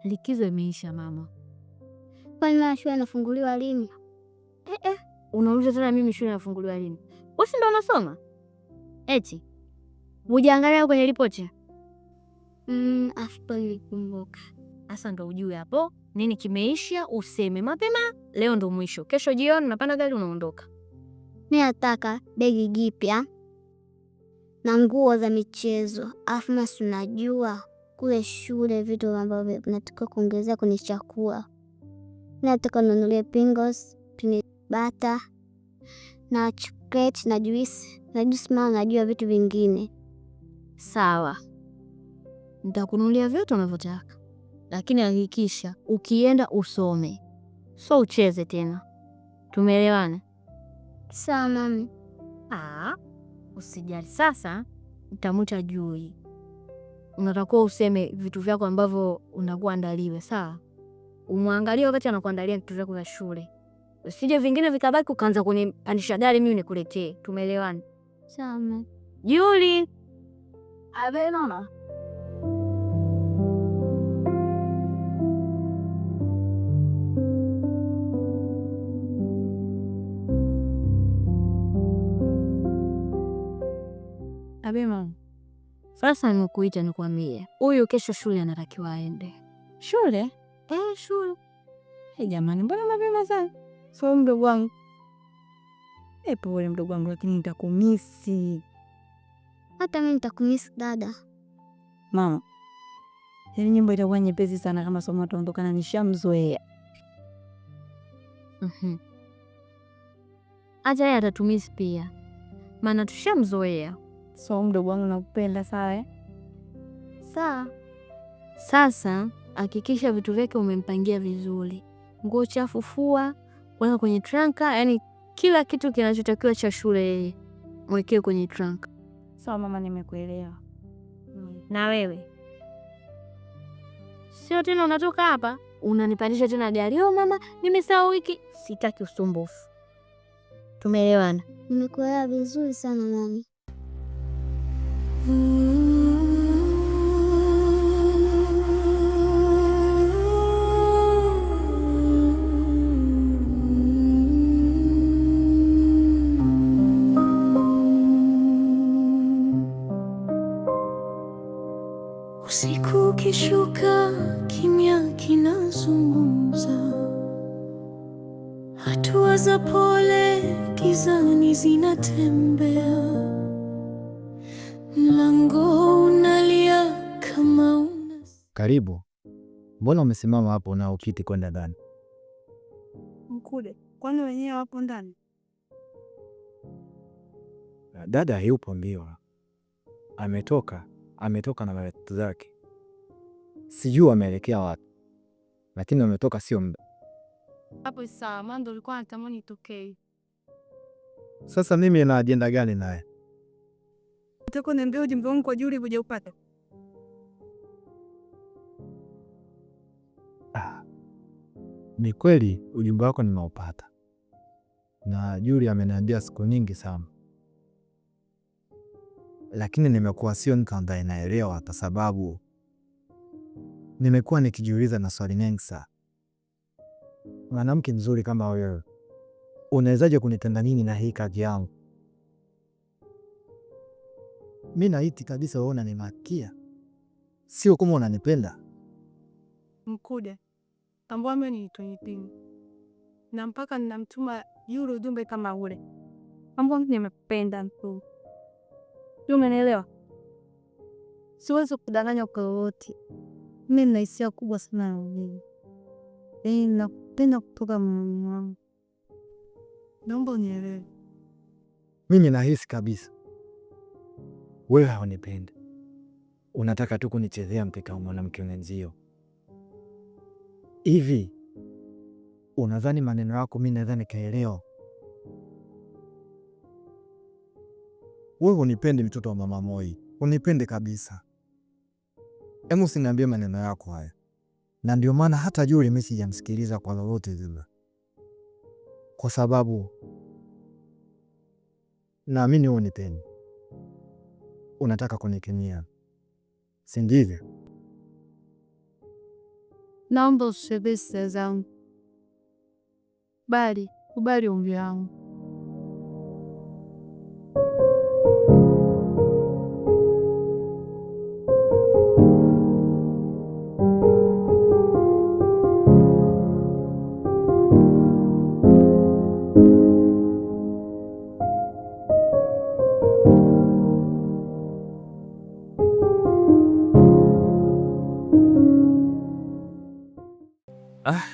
Likizo imeisha mama. Kwani mama shule inafunguliwa lini? Unauliza tena mimi shule inafunguliwa lini? Wewe si ndo unasoma? Eti hujaangalia kwenye ripoti? Afu nilikumbuka. Asa ndo ujue hapo nini kimeisha, useme mapema. Leo ndo mwisho, kesho jioni unapanda gari unaondoka. Mimi nataka begi jipya na nguo za michezo. Afu masi, unajua kule shule vitu ambavyo nataka kuongezea kwenye chakula. Nataka nunulie Pringles, bata na chocolate na juice. Na juice mama, najua vitu vingine. Sawa, nitakununulia vyote unavyotaka, lakini hakikisha ukienda usome, so ucheze tena. Tumeelewana? Sawa mami. Usijali. Sasa utamuita Jui, unatakiwa useme vitu vyako ambavyo unakuandaliwe. Sawa, umwangalie wakati anakuandalia vitu vyako vya shule, usije vingine vikabaki ukaanza kunipandisha gari mimi nikuletee. Tumeelewana? Sawa mami. Juli, abe nona abe mama. Sasa nimekuita nikwambie, huyu kesho shule anatakiwa aende. Shule? Shule. Jamani, mbona mapema sana? So mdogo wangu. Pole mdogo wangu, lakini nitakumisi. Hata mimi nitakumisi dada. Mama, hili nyimbo itakuwa nyepesi sana kama somo ataondokana, nishamzoea. Acha yeye atatumisi pia, maana tushamzoea. So mdogo wangu, nakupenda. Sawa sawa. Sasa hakikisha vitu vyake umempangia vizuri. Nguo chafu fua, weka kwenye tranka, yani kila kitu kinachotakiwa cha shule mwekee kwenye tranka. Sawa mama, nimekuelewa. Na wewe sio tena unatoka hapa unanipandisha tena gari. Mama, nimesahau wiki. Sitaki usumbufu. Tumeelewana? Nimekuelewa vizuri sana mami. Usiku ukishuka, kimya kinazungumza, hatua za pole gizani zinatembea, mlango unalia kama Karibu. Mbona umesimama hapo na ukiti kwenda ndani? Mkude, kwani wenyewe wapo ndani? Dada yupo mbio. Ametoka na marafiki zake. Sijui ameelekea wapi, lakini ametoka sio muda. Hapo sawa, mando ulikuwa unatamani itokee. Sasa mimi na ajenda gani naye? Utako niambie ujumbe wangu kwa Juli uje upate. Ni kweli ujumbe wako nimeupata, na Juli ameniambia siku nyingi sana, lakini nimekuwa sio nikaanza naelewa, kwa sababu nimekuwa nikijiuliza na swali mengi sana. Mwanamke mzuri kama wewe unawezaje kunitenda nini na hii kazi yangu? Mimi naiti kabisa wewe unanimakia, sio kama unanipenda. Mkude, tambua mimi ni itonyitini, na mpaka ninamtuma yule ujumbe kama ule. Ambao nimependa tu. Umenielewa? Siwezi kudanganya kwa lolote. Mimi nina hisia kubwa sana na wewe. Nakupenda kutoka moyoni mwangu. Naomba unielewe. Mimi nahisi kabisa wewe haunipendi. Unataka tu kunichezea mkeka wa mwanamke mwenzio. Hivi unadhani maneno yako mimi naweza nikaelewa? Wewe unipendi, mtoto wa mama Moi. Unipende kabisa. Hebu usiniambie maneno yako haya. Na ndio maana hata Juli mimi sijamsikiliza kwa lolote zile, kwa sababu naamini wewe unipendi. Unataka kunikemea, si ndivyo? naomba usibebe hisia zangu, kubali ombi langu.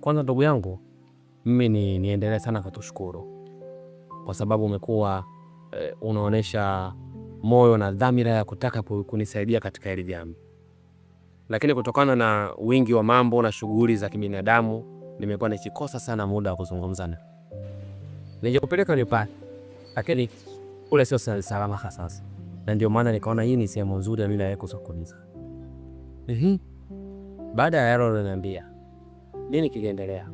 Kwanza ndugu yangu, mimi niendelee sana kutushukuru kwa sababu umekuwa unaonesha moyo na dhamira ya kutaka kunisaidia katika hili jambo, lakini kutokana na wingi wa mambo na shughuli za kibinadamu nimekuwa nikikosa sana muda wa kuzungumzana. Ningekupeleka nyumbani, lakini ule sio salama sasa, na ndio maana nikaona hii ni sehemu nzuri ya mimi na wewe kuzungumza. Baada ya yale unaniambia, nini kiliendelea?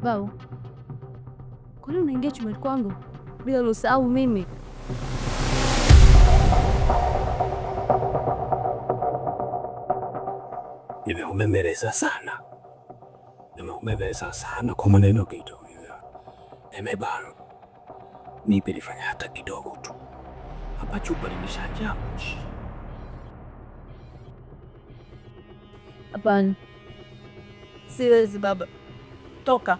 Bau, kwa nini unaingia chumbani kwangu bila ruhusa au mimi? Nimeumemeleza sana kwa maneno kidogo hivyo. Nimebana. Nipe nifanya hata kidogo tu. Hapa chupa limeshajaa. Hapana. Siwezi baba. Toka.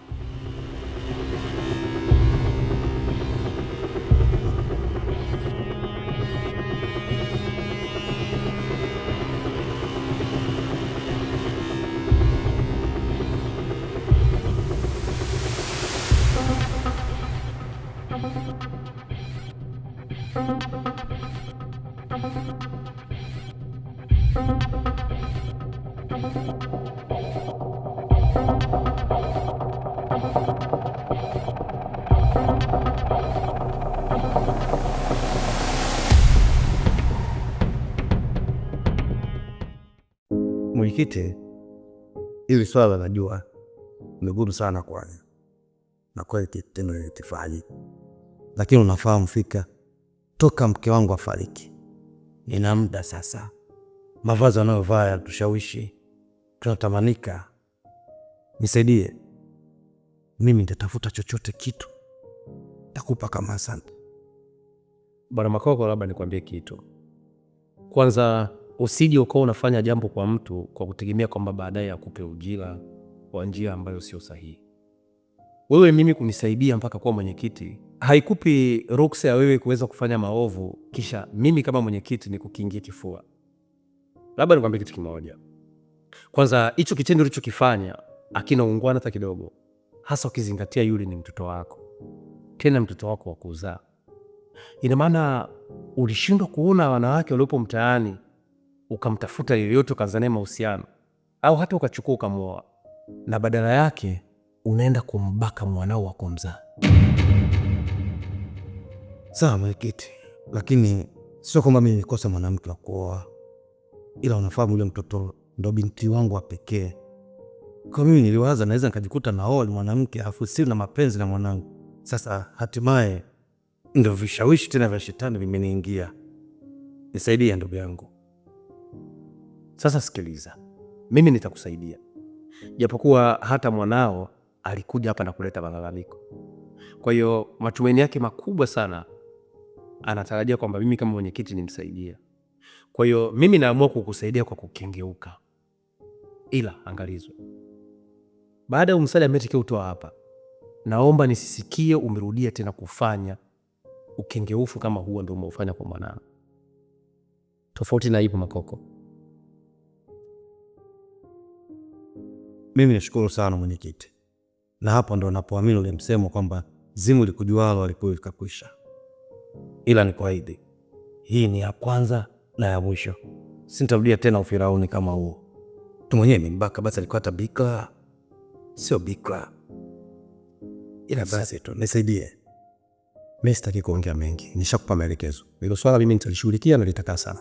Mwenyekiti, hili swala najua ni gumu sana kwani na kweli kitendo nilikifanya, lakini unafahamu fika toka mke wangu afariki nina muda sasa, mavazi anayovaa yatushawishi, tunatamanika. Nisaidie, mimi nitatafuta chochote kitu takupa kama asante. Bwana Makoko, labda nikwambie kitu. Kwanza, usije ukawa unafanya jambo kwa mtu kwa kutegemea kwamba baadaye akupe ujira kwa njia ambayo sio sahihi. Wewe mimi kunisaidia mpaka kuwa mwenyekiti haikupi ruksa ya wewe kuweza kufanya maovu kisha mimi kama mwenyekiti ni kukingia kifua. Labda nikwambie kitu kimoja. Kwanza, hicho kitendo ulichokifanya hakina ungwana hata kidogo, hasa ukizingatia yule ni mtoto wako, tena mtoto wako wa kuzaa. Ina maana ulishindwa kuona wanawake waliopo mtaani ukamtafuta yeyote ukazania mahusiano au hata ukachukua ukamwoa, na badala yake unaenda kumbaka mwanao wa kumzaa. Sawa mwenyekiti, lakini sio kwamba mimi nikosa mwanamke wa kuoa, ila unafahamu yule mtoto ndo binti wangu wa pekee. Kwa mimi niliwaza naweza nikajikuta naoa mwanamke afu sina mapenzi na mwanangu. Sasa hatimaye ndo vishawishi tena vya shetani vimeniingia. Nisaidie ndugu yangu. Sasa sikiliza, mimi nitakusaidia, japokuwa hata mwanao alikuja hapa na kuleta malalamiko. Kwa hiyo matumaini yake makubwa sana anatarajia kwamba mimi kama mwenyekiti nimsaidie. Kwa hiyo mimi naamua kukusaidia kwa kukengeuka. Ila angalizwe, baada ya msali ametike utoa hapa, naomba nisisikie umerudia tena kufanya ukengeufu kama huo ndio umeufanya kwa mwanao. Tofauti na hivyo Makoko. Mimi nashukuru sana mwenyekiti, na hapo ndo napoamini ule msemo kwamba zimu likujualo alikuwa likakwisha. Ila nikuahidi, hii ni ya kwanza na ya mwisho. Sintarudia tena ufirauni kama huo. Tu mwenyewe mimbaka basi alikuwa hata bikra, sio bikra. Ila basi tu nisaidie. Mimi sitaki kuongea mengi, nishakupa maelekezo. Hilo swala mimi nitalishughulikia na litakaa sana.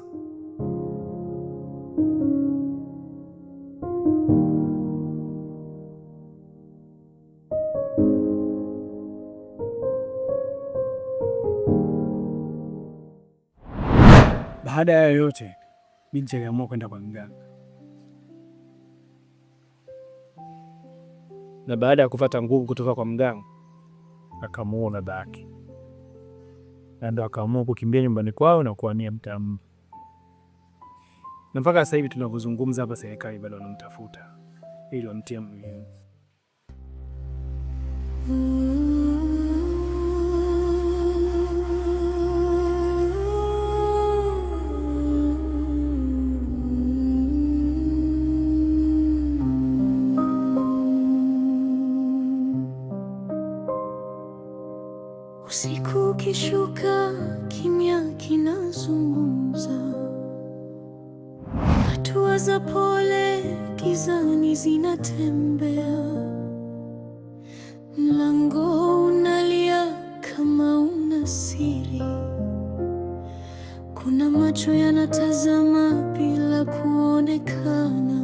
Baada ya yote, binti aliamua kwenda kwa mganga, na baada ya kupata nguvu kutoka kwa mganga akamuona baba yake, na ndo akaamua kukimbia nyumbani kwao na kuhamia mtaa. Na mpaka sasa hivi tunavyozungumza hapa, serikali bado wanamtafuta ili wamtie muhimu. Usiku ukishuka, kimya kinazungumza, hatua za pole gizani zinatembea, mlango unalia kama una siri, kuna macho yanatazama bila kuonekana,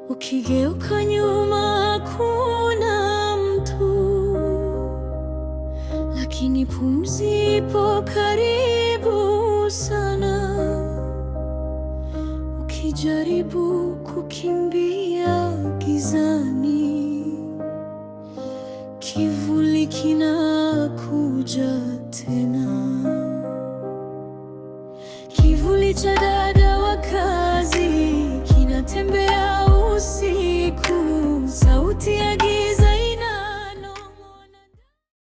ukigeuka nyuma hakuna mtu, lakini pumzi ipo karibu sana. Ukijaribu kukimbia gizani, kivuli kinakuja tena, kivuli cha dada wa kazi kinatembea usiku.